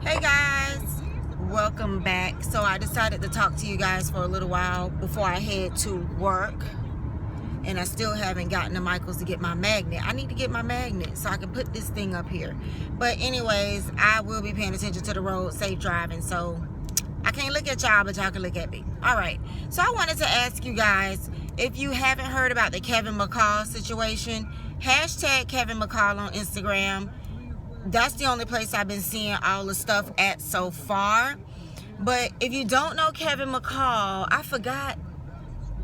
Hey guys, welcome back. So I decided to talk to you guys for a little while before I head to work, and I still haven't gotten to Michael's to get my magnet. I need to get my magnet so I can put this thing up here. But anyways, I will be paying attention to the road, safe driving. So I can't look at y'all, but y'all can look at me. All right, so I wanted to ask you guys, if you haven't heard about the KEVINMCCALL situation, hashtag KEVINMCCALL on Instagram. That's the only place I've been seeing all the stuff at so far. But if you don't know KEVINMCCALL, I forgot.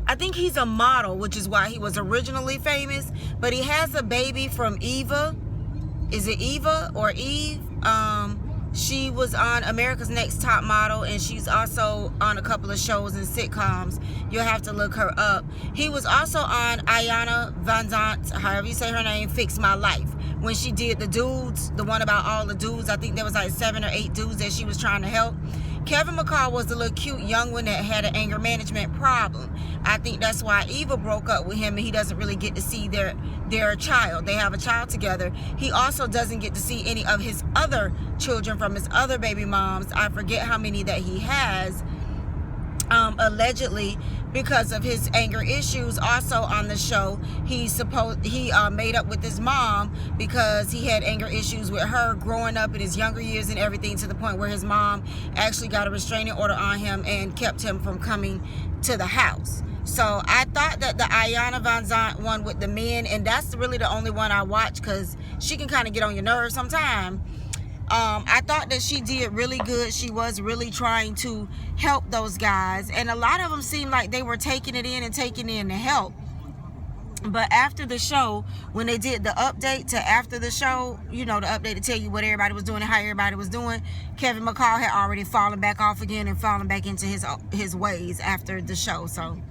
I think he's a model, which is why he was originally famous. But he has a baby from Eva. Is it Eva or Eve? She was on America's Next Top Model, and she's also on a couple of shows and sitcoms. You'll have to look her up. He was also on Ayana Van Zant, however you say her name, Fix My Life. When she did the dudes, the one about all the dudes, I think there was like 7 or 8 dudes that she was trying to help. KEVINMCCALL was the little cute young one that had an anger management problem. I think that's why Eva broke up with him, and he doesn't really get to see their child. They have a child together. He also doesn't get to see any of his other children from his other baby moms. I forget how many that he has, allegedly, because of his anger issues. Also on the show, he made up with his mom because he had anger issues with her growing up in his younger years and everything, to the point where his mom actually got a restraining order on him and kept him from coming to the house. So I thought that the Ayana Van Zant one with the men, and that's really the only one I watch because she can kind of get on your nerves sometimes. I thought that she did really good. She was really trying to help those guys, and a lot of them seemed like they were taking it in to help. But after the show, when they did the update to after the show, you know, the update to tell you what everybody was doing and how everybody was doing, KEVINMCCALL had already fallen back off again and fallen back into his ways after the show. So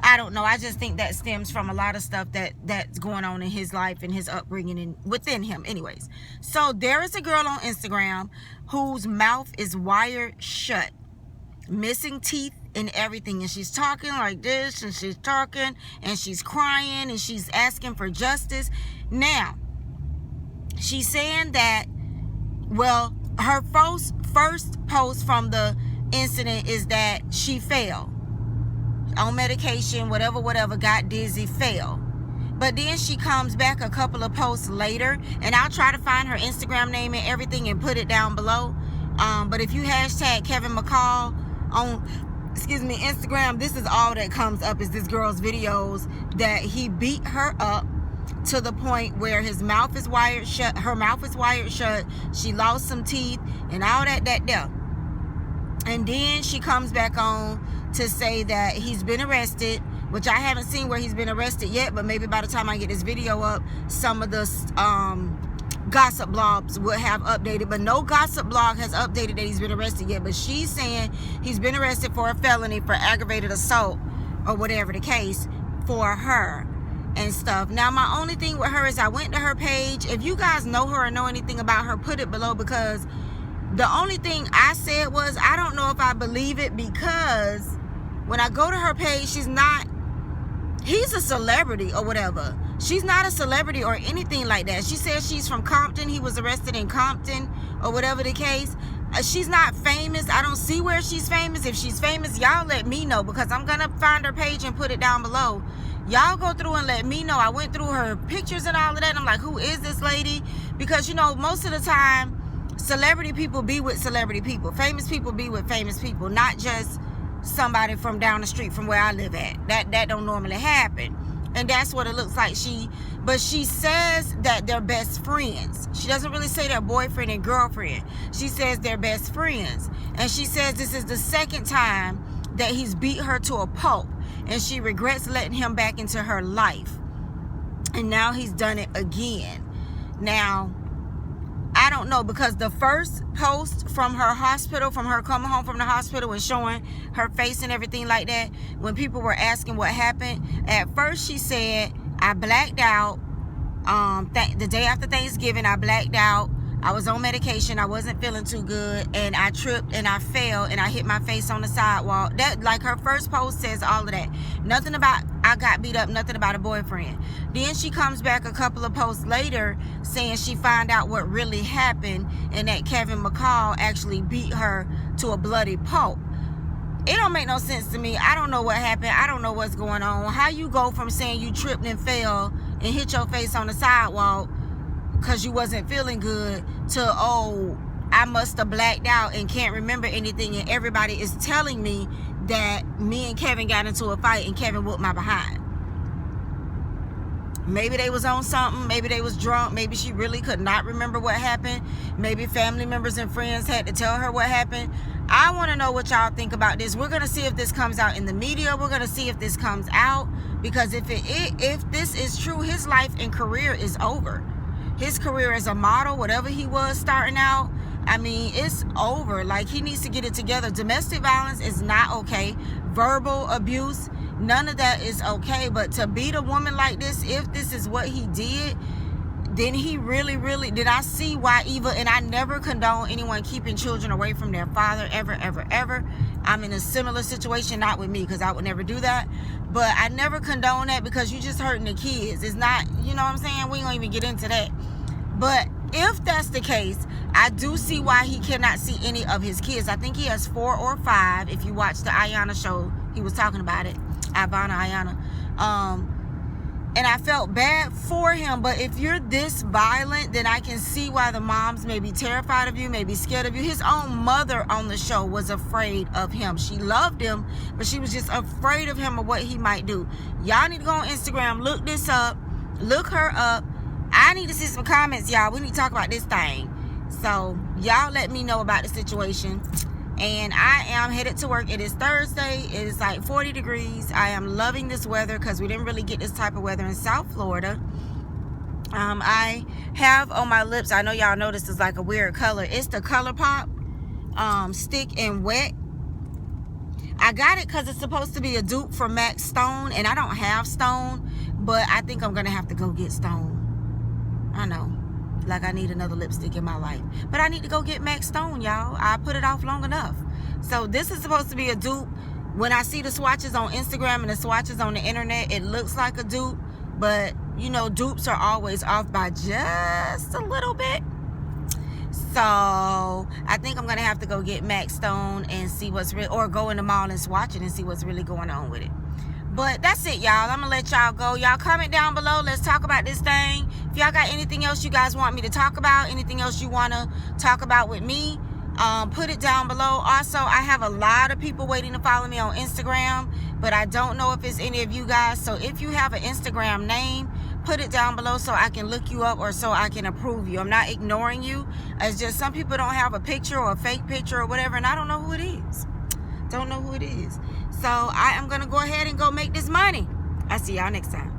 I don't know. I just think that stems from a lot of stuff that's going on in his life and his upbringing and within him. Anyways, so there is a girl on Instagram whose mouth is wired shut, missing teeth and everything, and she's talking like this, and she's talking, and she's crying, and she's asking for justice. Now, she's saying that, well, her first post from the incident is that she fell on medication, whatever, got dizzy, fell. But then she comes back a couple of posts later, and I'll try to find her Instagram name and everything and put it down below. But if you hashtag KEVINMCCALL on Instagram, this is all that comes up, is this girl's videos that he beat her up to the point where his mouth is wired shut, her mouth is wired shut, she lost some teeth and all that there. And then she comes back on to say that he's been arrested, which I haven't seen where he's been arrested yet, but maybe by the time I get this video up, some of the gossip blogs would have updated. But no gossip blog has updated that he's been arrested yet. But she's saying he's been arrested for a felony for aggravated assault or whatever the case for her and stuff. Now, my only thing with her is I went to her page. If you guys know her or know anything about her, put it below, because the only thing I said was, I don't know if I believe it, because when I go to her page, he's a celebrity or whatever. She's not a celebrity or anything like that. She says she's from Compton. He was arrested in Compton or whatever the case. She's not famous. I don't see where she's famous. If she's famous, y'all let me know, because I'm going to find her page and put it down below. Y'all go through and let me know. I went through her pictures and all of that, and I'm like, who is this lady? Because, you know, most of the time, celebrity people be with celebrity people. Famous people be with famous people, not just somebody from down the street from where I live at. That don't normally happen. And that's what it looks like. But she says that they're best friends. She doesn't really say they're boyfriend and girlfriend. She says they're best friends. And she says this is the second time that he's beat her to a pulp, and she regrets letting him back into her life. And now he's done it again. Now, I don't know, because the first post from her hospital, from her coming home from the hospital and showing her face and everything like that, when people were asking what happened, at first she said, I blacked out. The day after Thanksgiving, I blacked out. I was on medication. I wasn't feeling too good, and I tripped and I fell and I hit my face on the sidewalk. That, like, her first post says all of that. Nothing about I got beat up, nothing about a boyfriend. Then she comes back a couple of posts later saying she found out what really happened and that Kevin McCall actually beat her to a bloody pulp. It don't make no sense to me. I don't know what happened. I don't know what's going on. How you go from saying you tripped and fell and hit your face on the sidewalk because you wasn't feeling good to, oh, I must have blacked out and can't remember anything, and everybody is telling me that me and Kevin got into a fight and Kevin whooped my behind. Maybe they was on something. Maybe they was drunk. Maybe she really could not remember what happened. Maybe family members and friends had to tell her what happened. I want to know what y'all think about this. We're going to see if this comes out in the media. We're going to see if this comes out, because if this is true, his life and career is over. His career as a model, whatever he was starting out, I mean, it's over. Like, he needs to get it together. Domestic violence is not okay. Verbal abuse, none of that is okay. But to beat a woman like this, if this is what he did, then he really, did I see why Eva, and I never condone anyone keeping children away from their father, ever, ever, ever. I'm in a similar situation, not with me, because I would never do that. But I never condone that, because you're just hurting the kids. It's not, you know what I'm saying? We ain't gonna even get into that. But if that's the case, I do see why he cannot see any of his kids. I think he has 4 or 5. If you watch the Ayana show, he was talking about it. Ayana. And I felt bad for him. But if you're this violent, then I can see why the moms may be terrified of you, may be scared of you. His own mother on the show was afraid of him. She loved him, but she was just afraid of him, or what he might do. Y'all need to go on Instagram, look this up, look her up. I need to see some comments, y'all. We need to talk about this thing. So y'all let me know about the situation. And I am headed to work. It is Thursday. It is like 40 degrees. I am loving this weather, because we didn't really get this type of weather in South Florida. I have on my lips, I know y'all know this is like a weird color. It's the ColourPop Stick and Wet. I got it because it's supposed to be a dupe for MAC Stone, and I don't have Stone, but I think I'm going to have to go get Stone. I know, like, I need another lipstick in my life, but I need to go get MAC Stone, y'all. I put it off long enough. So this is supposed to be a dupe. When I see the swatches on Instagram and the swatches on the internet, it looks like a dupe, but you know, dupes are always off by just a little bit. So I think I'm gonna have to go get MAC Stone and see what's real, or go in the mall and swatch it and see what's really going on with it. But that's it, y'all. I'm gonna let y'all go. Y'all comment down below. Let's talk about this thing. If y'all got anything else you guys want me to talk about, anything else you want to talk about with me, put it down below. Also, I have a lot of people waiting to follow me on Instagram, but I don't know if it's any of you guys. So if you have an Instagram name, put it down below so I can look you up, or so I can approve you. I'm not ignoring you. It's just some people don't have a picture or a fake picture or whatever, and I don't know who it is. Don't know who it is. So I am going to go ahead and go make this money. I'll see y'all next time.